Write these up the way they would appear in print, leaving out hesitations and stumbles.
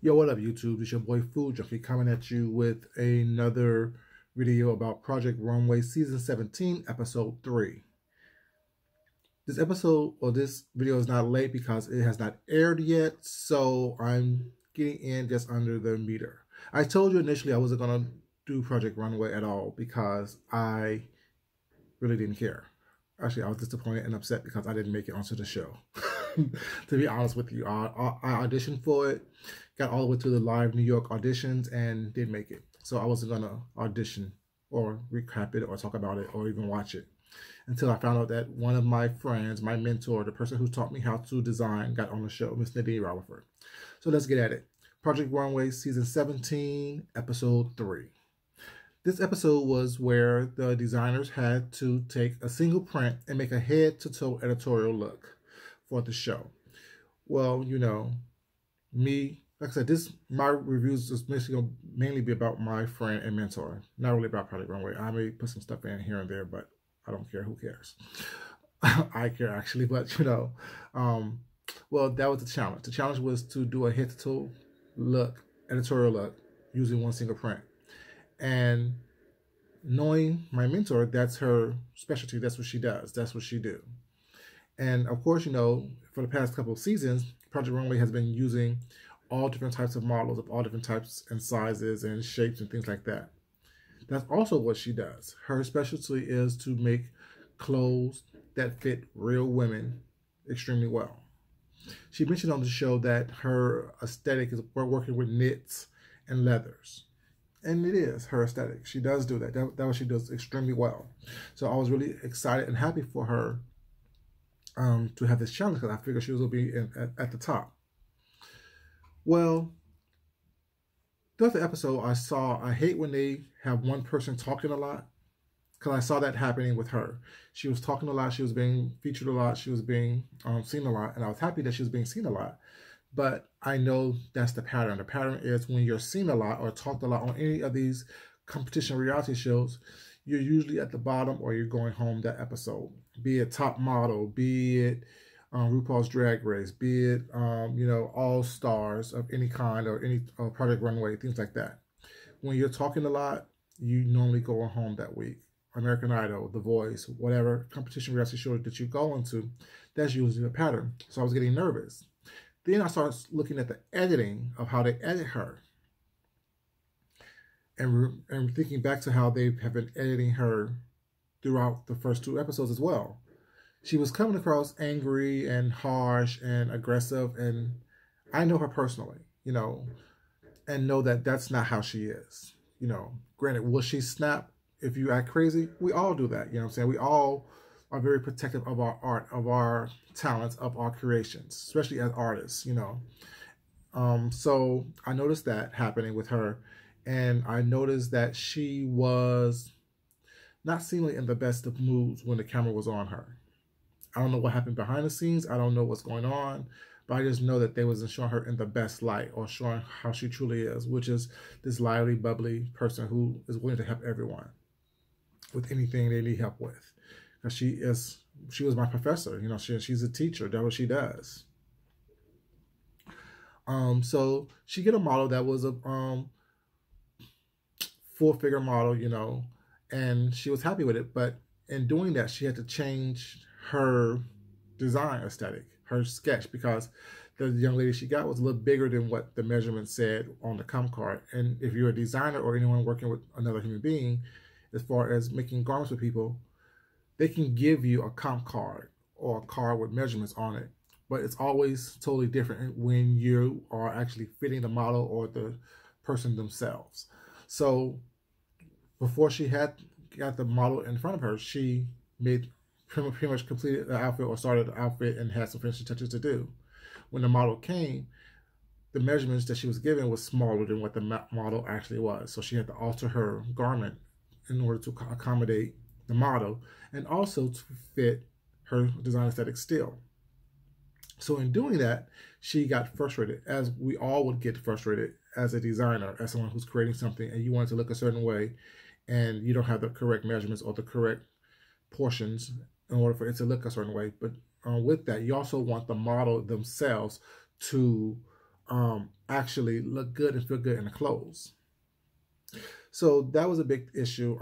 Yo, what up, YouTube? It's your boy Food Junkie coming at you with another video about Project Runway Season 17, Episode 3. This episode, or this video is not late because it has not aired yet, so I'm getting in just under the meter. I told you initially I wasn't going to do Project Runway at all because I really didn't care. Actually, I was disappointed and upset because I didn't make it onto the show. To be honest with you, I auditioned for it, got all the way to the live New York auditions, and didn't make it. So I wasn't going to audition or recap it or talk about it or even watch it until I found out that one of my friends, my mentor, the person who taught me how to design, got on the show, Miss Nadine Rutherford. So let's get at it. Project Runway Season 17, Episode 3. This episode was where the designers had to take a single print and make a head-to-toe editorial look for the show. Well, you know, me, like I said, my reviews is mainly be about my friend and mentor, not really about Project Runway. I may put some stuff in here and there, but I don't care. Who cares? I care actually, but you know, well, that was the challenge. The challenge was to do a head-to-toe look, editorial look, using one single print. And knowing my mentor, that's her specialty. That's what she does. That's what she do. And of course, you know, for the past couple of seasons, Project Runway has been using all different types of models of all different types and sizes and shapes and things like that. That's also what she does. Her specialty is to make clothes that fit real women extremely well. She mentioned on the show that her aesthetic is working with knits and leathers. And it is her aesthetic. She does do that. That's what she does extremely well. So I was really excited and happy for her to have this challenge because I figured she was going to be at the top. Well, throughout the episode, I hate when they have one person talking a lot because I saw that happening with her. She was talking a lot. She was being featured a lot. She was being seen a lot. And I was happy that she was being seen a lot. But I know that's the pattern. The pattern is when you're seen a lot or talked a lot on any of these competition reality shows, you're usually at the bottom or you're going home that episode. Be it Top Model, be it RuPaul's Drag Race, be it, you know, All Stars of any kind or any Project Runway, things like that. When you're talking a lot, you normally go home that week. American Idol, The Voice, whatever competition reality show that you go into, that's usually the pattern. So I was getting nervous. Then I started looking at the editing of how they edit her. And thinking back to how they have been editing her throughout the first two episodes as well. She was coming across angry and harsh and aggressive, and I know her personally, you know, and know that that's not how she is. You know, granted, will she snap if you act crazy? We all do that, you know what I'm saying? We all are very protective of our art, of our talents, of our creations, especially as artists, you know. So I noticed that happening with her, and I noticed that she was not seemingly in the best of moods when the camera was on her. I don't know what happened behind the scenes. I don't know what's going on, but I just know that they wasn't showing her in the best light or showing how she truly is, which is this lively, bubbly person who is willing to help everyone with anything they need help with. Because she was my professor, you know, she's a teacher. That's what she does. So she get a model that was a full-figure model, you know, and she was happy with it. But in doing that, she had to change her design aesthetic, her sketch, because the young lady she got was a little bigger than what the measurement said on the comp card. And if you're a designer or anyone working with another human being, as far as making garments for people, they can give you a comp card or a card with measurements on it, but it's always totally different when you are actually fitting the model or the person themselves. So before she got the model in front of her, she made pretty much completed the outfit or started the outfit and had some finishing touches to do. When the model came, the measurements that she was given was smaller than what the model actually was. So she had to alter her garment in order to accommodate the model and also to fit her design aesthetic still. So in doing that, she got frustrated, as we all would get frustrated as a designer, as someone who's creating something and you want it to look a certain way and you don't have the correct measurements or the correct portions in order for it to look a certain way. But with that, you also want the model themselves to actually look good and feel good in the clothes. So that was a big issue.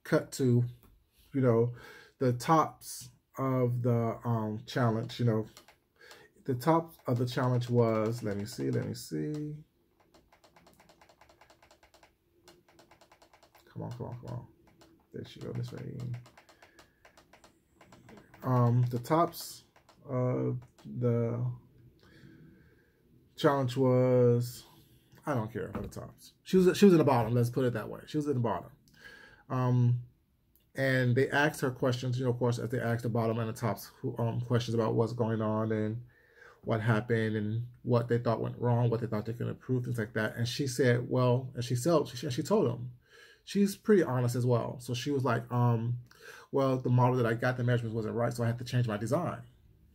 Cut to, you know, the tops of the challenge. You know, the top of the challenge was, let me see. Come on. There she go, this way. The tops of the challenge was, I don't care about the tops. She was in the bottom. Let's put it that way. She was in the bottom. And they asked her questions. You know, of course, as they asked the bottom and the tops questions about what's going on and what happened and what they thought went wrong, what they thought they could improve, things like that. And she said, well, and she told them, she's pretty honest as well. So she was like, well, the model that I got, the measurements wasn't right, so I had to change my design.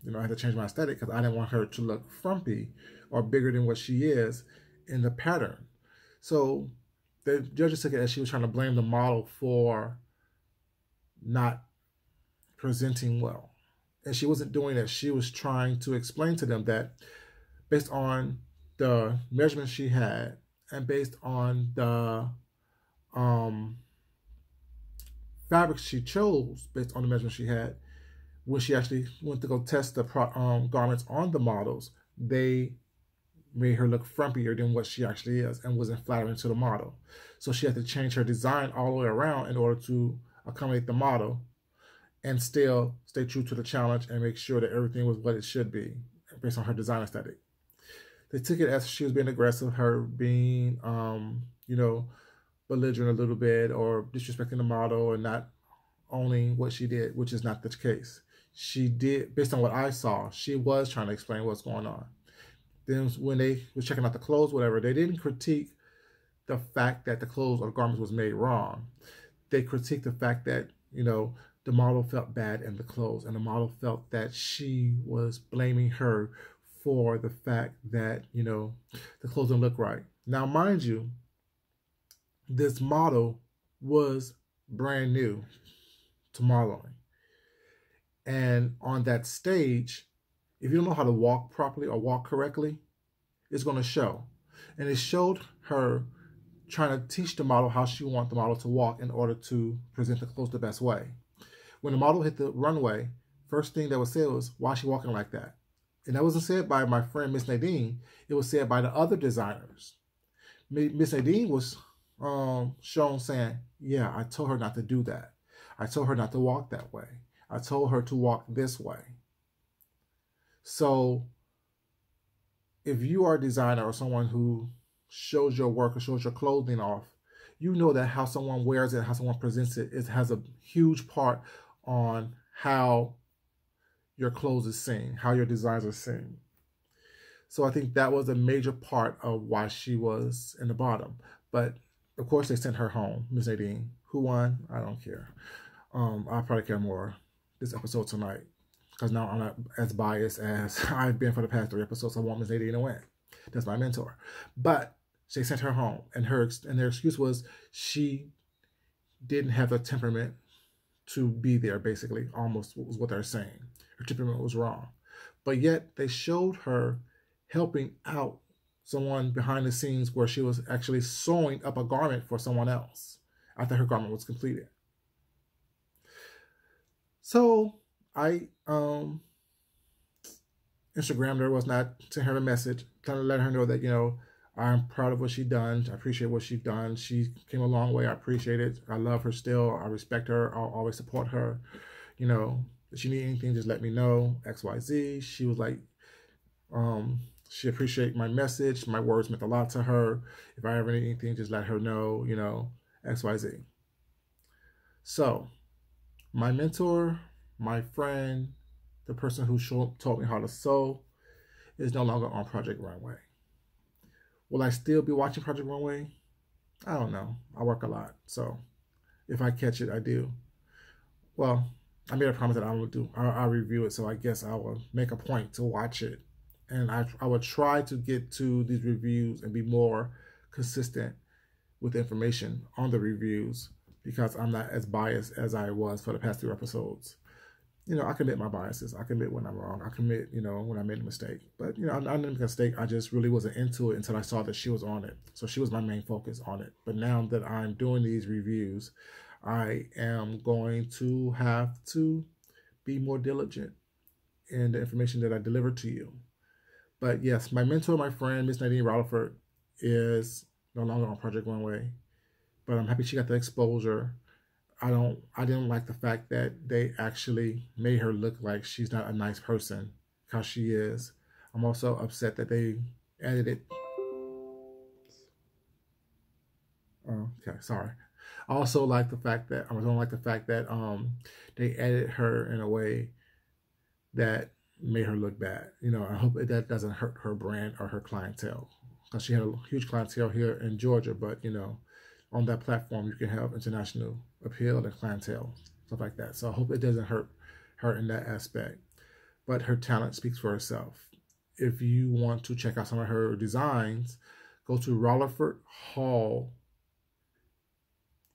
You know, I had to change my aesthetic because I didn't want her to look frumpy or bigger than what she is in the pattern. So the judges took it as she was trying to blame the model for not presenting well. And she wasn't doing that. She was trying to explain to them that based on the measurements she had and based on the fabrics she chose, based on the measurements she had, when she actually went to go test the garments on the models, they made her look frumpier than what she actually is and wasn't flattering to the model. So she had to change her design all the way around in order to accommodate the model and still stay true to the challenge and make sure that everything was what it should be based on her design aesthetic. They took it as she was being aggressive, her being, you know, belligerent a little bit or disrespecting the model and not owning what she did, which is not the case. She did, based on what I saw, she was trying to explain what's going on. Then when they were checking out the clothes, whatever, they didn't critique the fact that the clothes or the garments was made wrong. They critiqued the fact that, you know, the model felt bad in the clothes and the model felt that she was blaming her for the fact that, you know, the clothes didn't look right. Now, mind you, this model was brand new to modeling. And on that stage, if you don't know how to walk properly or walk correctly, it's going to show. And it showed her trying to teach the model how she wants the model to walk in order to present the clothes the best way. When the model hit the runway, first thing that was said was, why is she walking like that? And that wasn't said by my friend, Miss Nadine. It was said by the other designers. Miss Nadine was shown saying, yeah, I told her not to do that. I told her not to walk that way. I told her to walk this way. So if you are a designer or someone who shows your work or shows your clothing off, you know that how someone wears it, how someone presents it, it has a huge part on how your clothes is seen, how your designs are seen. So I think that was a major part of why she was in the bottom. But of course they sent her home, Miss Nadine. Who won? I don't care. I probably care more this episode tonight because now I'm not as biased as I've been for the past 3 episodes. I want Miss Nadine to win. That's my mentor. But they sent her home, and their excuse was she didn't have the temperament to be there, basically, almost was what they're saying. Her temperament was wrong. But yet they showed her helping out someone behind the scenes where she was actually sewing up a garment for someone else after her garment was completed. So I Instagrammed her, was not sent her a message, trying to let her know that, you know, I'm proud of what she's done. I appreciate what she's done. She came a long way. I appreciate it. I love her still. I respect her. I'll always support her. You know, if she need anything, just let me know. XYZ. She was like, she appreciated my message. My words meant a lot to her. If I ever need anything, just let her know, you know, XYZ. So, my mentor, my friend, the person who taught me how to sew, is no longer on Project Runway. Will I still be watching Project Runway? I don't know. I work a lot, so if I catch it, I do. Well, I made a promise that I will do. I'll review it, so I guess I will make a point to watch it, and I will try to get to these reviews and be more consistent with information on the reviews because I'm not as biased as I was for the past 2 episodes. I commit my biases. I commit when I'm wrong. I commit, when I made a mistake. But, I didn't make a mistake. I just really wasn't into it until I saw that she was on it. So she was my main focus on it. But now that I'm doing these reviews, I am going to have to be more diligent in the information that I deliver to you. But yes, my mentor, my friend, Miss Nadine Rutherford, is no longer on Project Runway. But I'm happy she got the exposure. I didn't like the fact that they actually made her look like she's not a nice person, because she is. I'm also upset that they edited. Okay, sorry. I also like the fact that I don't like the fact that they edited her in a way that made her look bad. I hope that doesn't hurt her brand or her clientele, because she had a huge clientele here in Georgia. But on that platform, you can have international appeal and clientele, stuff like that. So I hope it doesn't hurt her in that aspect. But her talent speaks for herself. If you want to check out some of her designs, go to Rutherford Hall.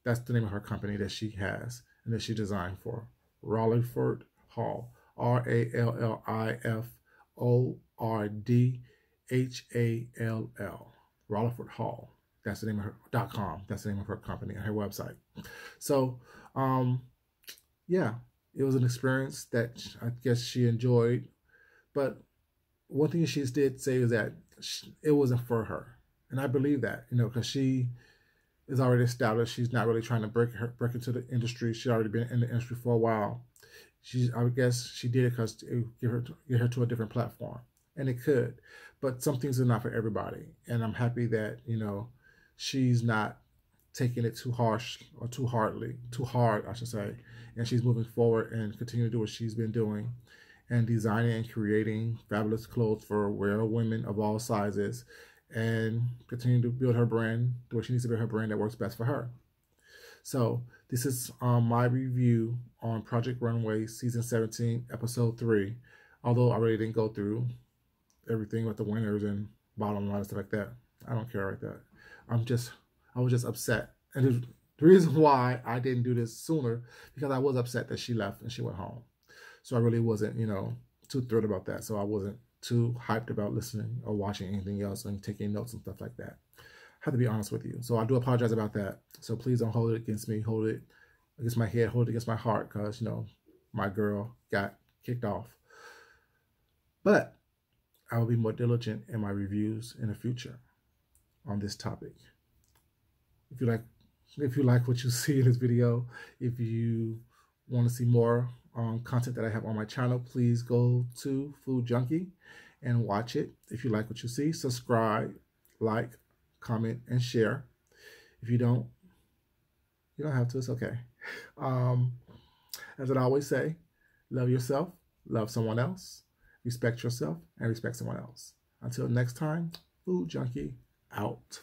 That's the name of her company that she has and that she designed for. Rutherford Hall. RALLIFORDHALL. Rutherford Hall. That's the name of her .com. That's the name of her company and her website. So, yeah, it was an experience that I guess she enjoyed. But one thing she did say is that it wasn't for her, and I believe that, because she is already established. She's not really trying to break into the industry. She's already been in the industry for a while. I guess she did it because it would get her to a different platform, and it could. But some things are not for everybody, and I'm happy that she's not taking it too harsh or too hard, I should say, and she's moving forward and continuing to do what she's been doing, and designing and creating fabulous clothes for real women of all sizes, and continue to build her brand the way she needs to build her brand that works best for her. So this is my review on Project Runway Season 17, Episode 3. Although I really didn't go through everything with the winners and bottom line and stuff like that. I don't care like that. I was just upset. And the reason why I didn't do this sooner, because I was upset that she left and she went home. So I really wasn't, too thrilled about that. So I wasn't too hyped about listening or watching anything else and taking notes and stuff like that. I have to be honest with you. So I do apologize about that. So please don't hold it against me. Hold it against my head. Hold it against my heart, because, my girl got kicked off. But I will be more diligent in my reviews in the future on this topic. If you like what you see in this video, if you want to see more content that I have on my channel, please go to Food Junkie and watch it. If you like what you see, subscribe, like, comment, and share. If you don't have to. It's okay. As I always say, love yourself, love someone else, respect yourself, and respect someone else. Until next time, Food Junkie out.